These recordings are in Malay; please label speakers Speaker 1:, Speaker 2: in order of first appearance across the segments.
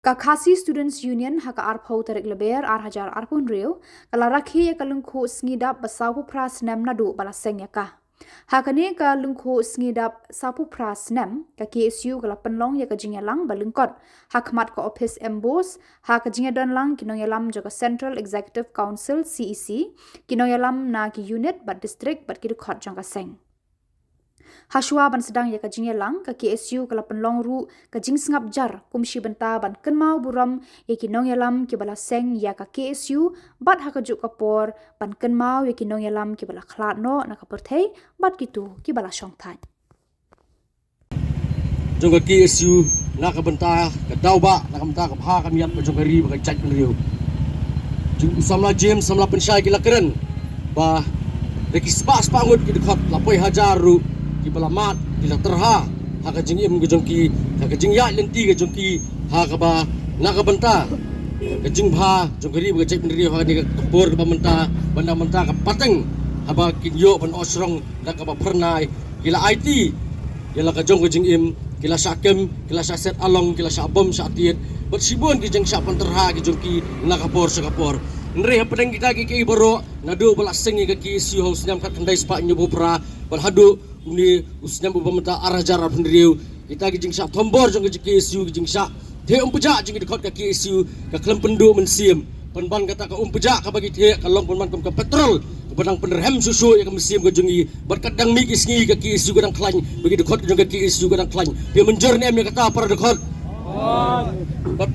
Speaker 1: Kakasi Students Union haka arpau tarik leber hajar arpun riu kala rakhi ya kalungku ngidap basapu pras nem nadu balaseng ya ka. Hakani ka lungku ngidap sapu pras nem ka KSU kala penlong ya ka jingyalang balungkot hakmat ka office embos haka jingyadan lang kinong yalam jaga Central Executive Council CEC kinong yalam na ki unit bat district bat kidukot jangka seng. Haswa ban sedang ya kajing lang ka KSU kala penlong ru kajing sengap jar kumshi benta ban kenmau buram ya kinong yalam ki bala seng ya ka KSU bat hakajuk kapor ban kenmau ya kinong yalam ki bala khlat no na kaperthei bat gitu ki bala shongthan
Speaker 2: jong ka KSU na ka benta ka dauba na ka benta ka pha ka miat ba jong ka ri ba ka chat riu jong samla James samla pensyai ki lakren ba deki spa ngut ki dekat lapoi hajar ru ki balamat ki la terha ha ka jing im gejong ki ha ka jing ya lenti gejong ki ha ka ba na ka benta ka jing bha jong kari ba cek pendiri ha ni ka kapur ka bamenta banda menta ka pateng ha ba kin yo ban osrong na ka ba pernai kila IT yala ka jong ka jing im kila sakem kila set along kila sa bom sa tiet bat sibon ki jing sa panterha ki jong ki na kapur sa kapur Nre pedang kita ki boro nadu bala sengi ka KSU haus nyam kat kandai spa nyobo pra bal hadu uni usnyam bu bamenta arajar pendiriu kita ki jing sa tombor jong ki KSU ki jing sa the umpeja jing dekot ka KSU ka klem pendu mensim penban kata ka umpeja ka bagi the ka long penban ka petrol ka pedang penerhem susu ya ka mensim ka jongi bar kadang mi kisngi ka KSU kadang klany bagi dekot jong ka KSU kadang klany dia menjorne am kata para dekot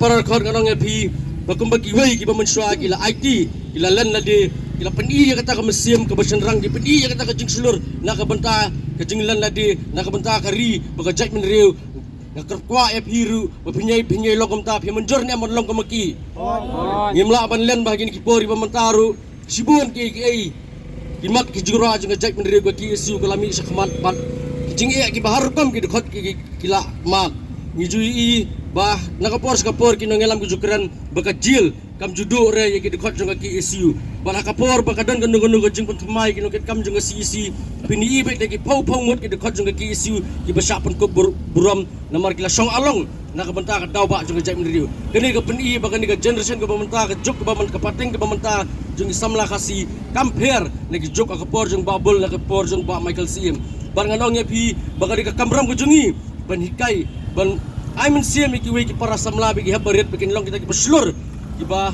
Speaker 2: para dekot kanong epi bakum bagi wei ki pemensua kila IT kila len lade kila peni ya kata ka mesim ka basenrang di peni ya kata ka jing sulur na ka benta ka jing len lade na ka benta ka ri baga jait men reu na kerkwa ya piru pinyai logom ta pi menjor ni amon long ka maki ngimla ban len bahagi ki pori pementaru sibun ki ai kimat ki jura jing jait men reu ka KSU kalami sakmat bat jing e ki bahar kam ki dekhot ki kila mat ngijui bah nakapor kinong elam kujukran baka jil kam judo re ye ki dekot jong ki KSU bala kapor baka dan gandung jing pentumai kinong ket kam jong CEC pini ibe de ki pau ngot ki dekot jong ki KSU ki basa pun ko buram namar kila song along nakabenta ka daw ba jong jai menriu kini ka pini baka ni ka generation ka bamenta ka jok ka bamenta ka pating ka bamenta jong samla kasi compare ne ki jok ka kapor jong babul na kapor jong ba Michael CM bar nganong ye pi baka di ka kamram ko jongi ban hikai ban I mensiam iki wei ki para samla bigi habaret bikin long kita ki beslur iba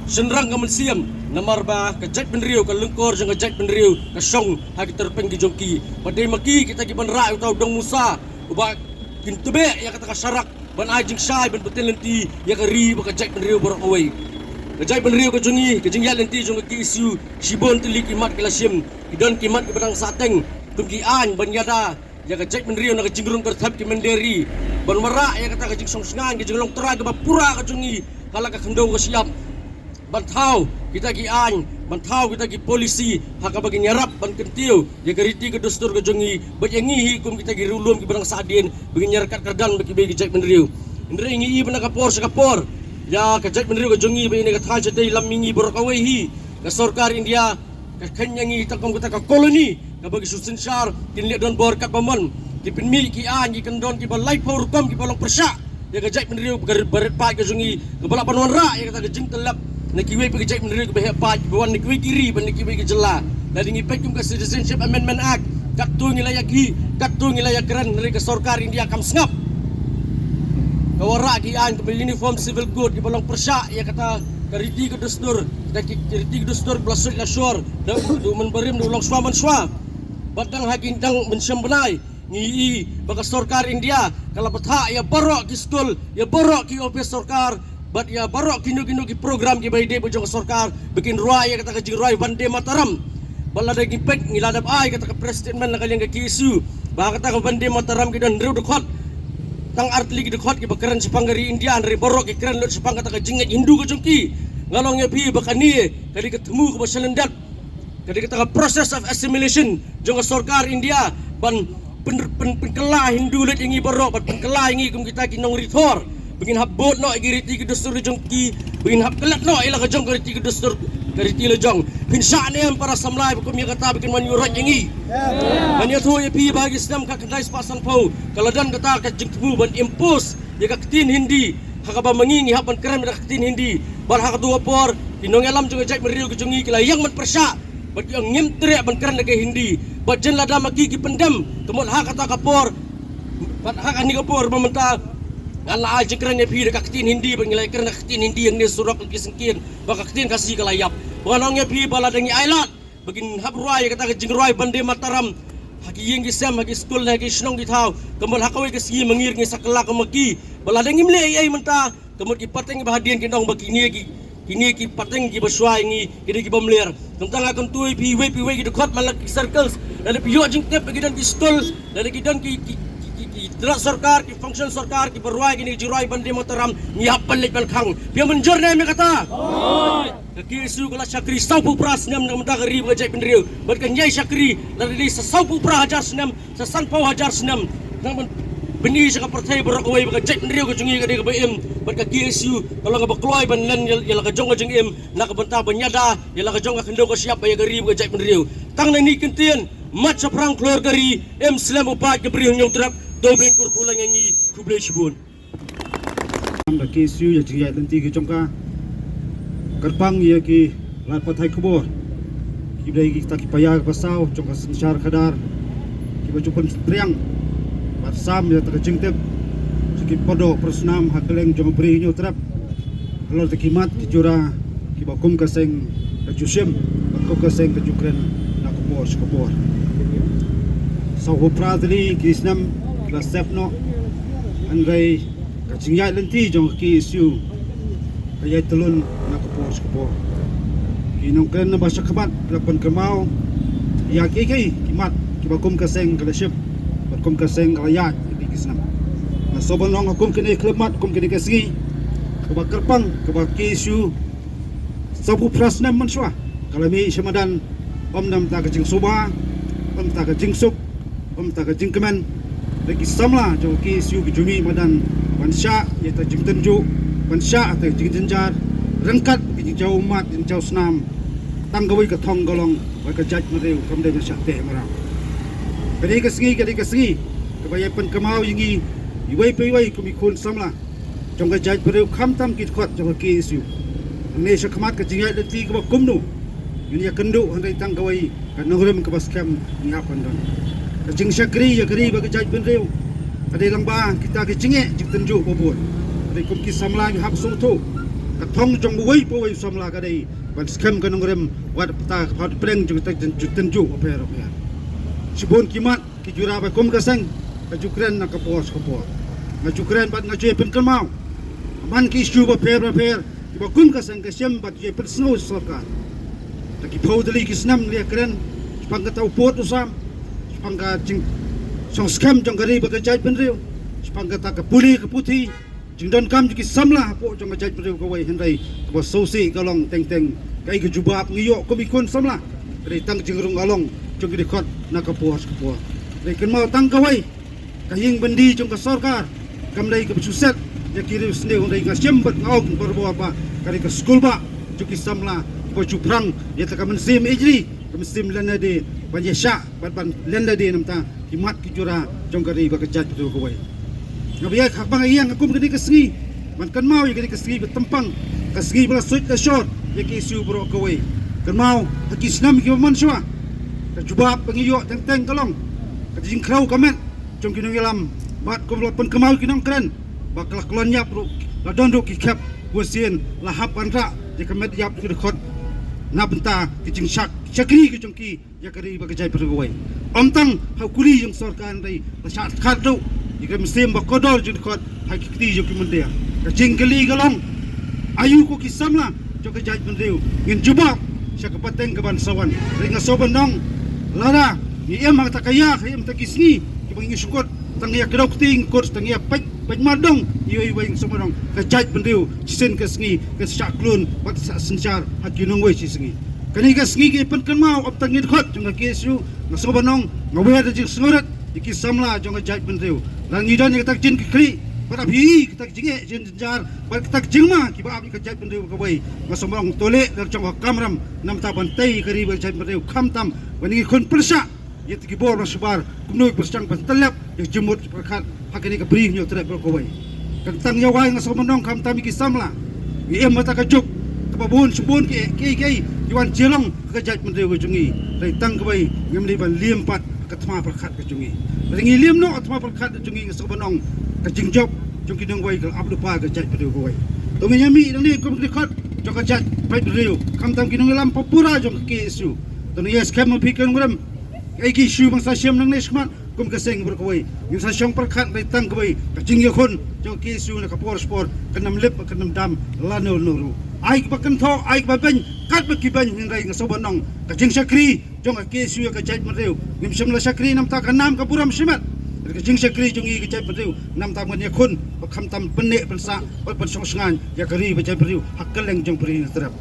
Speaker 2: senrang ka mensiam namar ba ka jat penriu ka lengkor jeng ka jat penriu ka song ha ki terpeng ki jongki padai maki kita ki ban ra utau dong musa uba kin tebe ya kata ka sarak ban ajing sai ban betel lenti ya ka ri ba ka jat penriu borok away ka jat penriu ka jongi ka jing ya lenti jong ka KSU sibon tili kimat kala sim idon kimat ki badang sateng tumki an ban yada ya ka jat penriu na ka jingrung terthap ki menderi ban mara ya kata kajing song sengan kajing long tera ke bapura kajungi kala ka kendong ka siap bantau kita ki an bantau kita ki polisi haka bagi nyarap ban kentiu ya gariti ke dustur kajungi bayangi hukum kita ki rulum ki barang sadien bagi nyarkat kardan bagi jek menriu ndre ngi ibna kapor sakapor ya ka jek menriu kajungi bagi ne ka thaje dei lamingi borokawai hi ka sarkar India ka kenyangi takong kita ka koloni ka bagi susinsar kinliat don bor kat pamon ki penmi ki an ki kendon ki balai por kom ki balong persa ya ka jait menriu baret pa ka jungi ka balak panwan ra ya kata jing telap na ki wei pa jait menriu ka behe pa bawan ni ki kiri ban ni ki wei ki jela dan ngi pek ka Citizenship Amendment Act kat tu ngi layak hi kat tu ngi layak keren dari ka sarkar India kam sngap ka wara ki an ka uniform civil code ki balong persa ya kata kariti ka dustur kita ki kariti ka dustur plasuk la shore da du men berim du long swaman swa badang hakin dang mensyam benai ngi baka sarkar India kala batha ya barok ki skul ya barok ki office sarkar bat ya barok kinu ki program ki baide bojong sarkar bikin ruai ya kata ka jing ruai Vande Mataram bala da ki pek ngiladap ai kata ka presiden man nakaling ka KSU ba kata ka Vande Mataram ki don rew dekot tang artli ki dekot ki bakaran sipanggari India dari barok ki keren lot sipang kata ka jinget Hindu ka jongki ngalong ya pi baka ni kali ketemu ka basalendat kali kata ka process of assimilation jong sarkar India ban penkela Hindu let ingi barok bat penkela ingi kum kita kinong rithor begin habot no igiriti ke dustur jongki begin hab kelat no ila ka jong gariti ke dustur gariti le jong pinsa ne para samlai kum ya kata bikin manyurat ingi hanya tu ya pi bagi Islam ka kendai pasan pau kalau dan kata ka jengku ban impose ya ka tin Hindi hakaba mangingi hapan keren raktin hindi bal hakatu por kinong alam juga jai meriu kejungi kila yang man persya bagi ang ngem tere ban keren ke hindi bajen lada maki ki pendam temut hakata kapor bat hakani kapor mementa ala aja keren pi de kaktin hindi bangilai keren kaktin hindi yang ni surak ki sengkin ba kaktin kasih kalayap banong pi bala dengi ailat begin habruai kata jingruai bande mataram haki yang gisam haki school haki snong githau kembal hakawi ke sigi mengir ngi sakala kemaki bala dengi mle ai menta kemut ki pateng bahadian kindong bagi ni ki pateng ki bersuai ngi kidi ki bomler tentang akan tui pi we ki dekat malak circles lalu pi yo jing tep bagi dan ki school lalu ki dan ki Drak sarkar, ki function sarkar, ki berwai kini jurai bandi mataram nyiapan lek balkang. Biar menjur na kata. Kaki isu kala syakri saupu pras nam nam dagari bajai pendriu. Berkan nyai syakri dari saupu pra hajar senam, sasanpau hajar senam. Nang beni saka partai berakawai bajai pendriu ke jungi ke BM. Berkaki isu kalau ngabak keluai banlan yala ka jong jeng em nak bentah banyada yala ka jong ka kendo ka siap baya gari bajai pendriu. Tang na ni kentian mat sa perang keluar gari em selam upat ke beriung nyong terap. Dobrin kurkulang yang ini kublai cibun.
Speaker 3: Am laki siu ya jingya lenti ki jongka kerpang ya ki lat pathai kubor ki dai ki taki paya pasau jongka sensar kadar ki bajupan triang barsam ya tak jingtep ki podo persnam hakeleng jong beri nyu trap kalau tekimat ki jura ki bakum kaseng ka jusem bakum kaseng ka jukren na kubor sau hopradli ki snam la sepno andai kacingya lenti jong ki isu kaya telun na kapor kinong kren na basa kamat lapan kamau ya ki kimat ki bakum kaseng kalaship bakum kaseng kalayat di kisnam na soban long hukum kini klemat hukum kini kasgi kabakar pang kabak ki isu sabu prasnam manswa kalami syamadan omnam ta kacing soba om ta kacing sup om ta kacing kemen lagi samla jo ki siu ki jumi madan bansha ya ta jing tenju bansha ta jing jenjar rengkat ki jau mat jing jau snam tanggawai ka thong golong wa ka jaj mareu kam de sha te mara kadi ka sgi ka bayai pen kamau yingi iwai pe wai ku mi khun samla jong ka jaj mareu kham tam ki khot jo ki siu ne sha khamat ka jing ya de ti ka kumnu yuni ya kendu handai tanggawai ka nogrem ka baskam ni apan don jing syakri ya kari bagi jaj benreu adai langba kita ke jinge jing tenju bobot adai kum ki samla ki hak sung tu ka thong jong wei po wei samla ka dai ban skam ka nongrem wat pata pat preng jing tenju oper sibon kimat ki jura ba kum ka sang ka jukren na ka pos na jukren bat ngajue pen kelmau man ki shu ba per ki ba kum ka sang ka sem bat je pen snow sarkar taki powdeli ki snam le kren pang ka tau pot usam pangka jing song scam jong gari baga jaj penriu pangka ta ka puli ka puthi jing don kam ji samla po jong jaj penriu ka wai hendai ka sosi kalong teng kai ka jubab ngiyo ko bikon samla ri tang jing rung along jong di khot na ka puas ri ken mau tang ka wai ka ying bendi jong ka sarkar kam dai ka suset ya kiri sne hondai ka sembat ngau berbo apa kari ka skul ba jong samla ko juprang ya ta ka mensim ejri Muslim lana de banja syak ban landa de namta kimat ki jura jongkari ba kejat tu ko wai ngabia khak bang yang aku mengedi kesri man kan mau ya kesri betempang kesri bala suit ka short ya ki su bro ko wai kan mau haki snam ki man shwa ka jubab pengiyo teng kalong ka jing krau kamet jong ki ngilam bat ko pen kemau ki nong kren bakal klon yap ru la don ru ki kap wasien la hap anra je kamet yap ki khot na benta ki jing syakri ki jongki ya kari ba jai pergawai omtang hakuli yang sarkan dai la shat khat do ikam sem ba kodor jing khot hakiti jo ki mendia ka jingkeli galong ayu ko ki samla jo ka jai pendeu ngin jubab syak pateng ke ban sawan ringa soban nong lara ni em ta kaya em ta kisni ki bangi syukot tang ya kedok ting kurs tang ya paj madong yoi wing somanong ka jai pendeu sen ka sngi ka syak klun bat sensar hakinong wei singi kani ka sngi ki pen kan mau op tangin khot jong ka kesu na sobanong ngawe da jing sengorat iki samla jong ka jai pendeu lan ngidan ni tak jin ki kri pada bi kita jinge jin jar bar kita jingma ki ba ka jai pendeu ka wei na somanong tole da jong ka kamram nam ta ban tai kari ba jai pendeu kham tam wani khon persa yet ki bor na subar kumnoi persang ban telap ya jemut perkat hakani ka bring nyo trek ko wei kentang yawai ngas menong kam tami kisamla em mata kajuk kababun subun ke Iwan Jelong kejat menteri kejungi dari tang kebai ngem ban liempat ketma perkat kejungi ringi liem no ketma perkat kejungi ngas menong kejingjop jung kidong wai ke ablupa kejat menteri wai tongi nyami dang ni kom dikot jok kejat pai beriu kam tam kidong lam papura jong ke isu tongi yes kam pikir nguram ai ki isu bangsa siam nang nesmat kum keseng berkawai yung sa siyang perkat dari tang kawai kajing yakun jong ke isu na kapor sport kenam lip kenam dam lanul nuru ai bakan tho ai baben kat bakiban hingrai ngasobanong kajing sakri jong ke isu ka jait mereu ngim semla sakri nam ta kanam kapuram simat kajing sakri jong i ka jait mereu nam ta man yakun bakham tam penne pensa pan songsangan ya kari ba jait mereu hakkeleng jong peri terap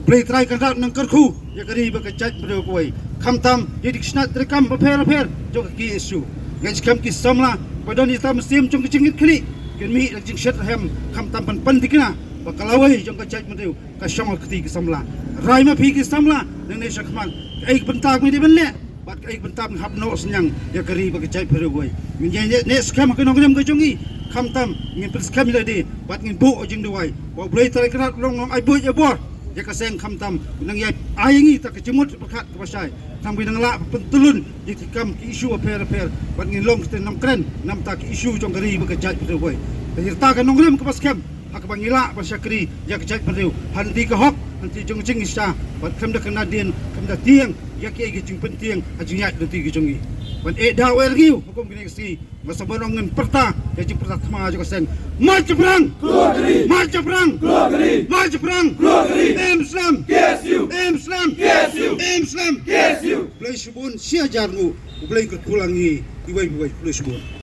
Speaker 3: play try kan nang kerku ya kari ba ka jait mereu kawai kham tam yedik snat rekam paper jong ke isu ngan skam ki samla padon itam sim jong kecingit khli ken mi jing shet hem kham tam pan dikna bakalawai jong ka jait mereu ka shong keti ki samla rai ma phi ki samla nang ne shakman ai bentak mi di benle bat ai bentak hap no senyang ya kari ba ka jait mereu goi min ne skam ka nong ka jongi kham tam ngin pres kham le di bat ngin bu jing duai ba blai trai krat long ai bu ya bor ya ka seng kham tam nang ya ai ngi ta ka jimut bakat ka pasai sampai nang la pentulun di tikam ki isu aper bat ngin long ten nam kren nam ta ki isu jong kari ba ka jait mereu goi ta ka nong rem ka pas kham hak bangila pasyakri ya kecait perlu hanti ke hok hanti jong jing isa bat kem da kanadien kem da tiang ya ki gi jing penting ajing ya nanti gi jongi ban e da wer giu hukum gini si masa bonongan perta ya jing perta tama jo sen march perang march perang march perang Islam Islam play subun sia jarnu play ke kulangi iwai play subun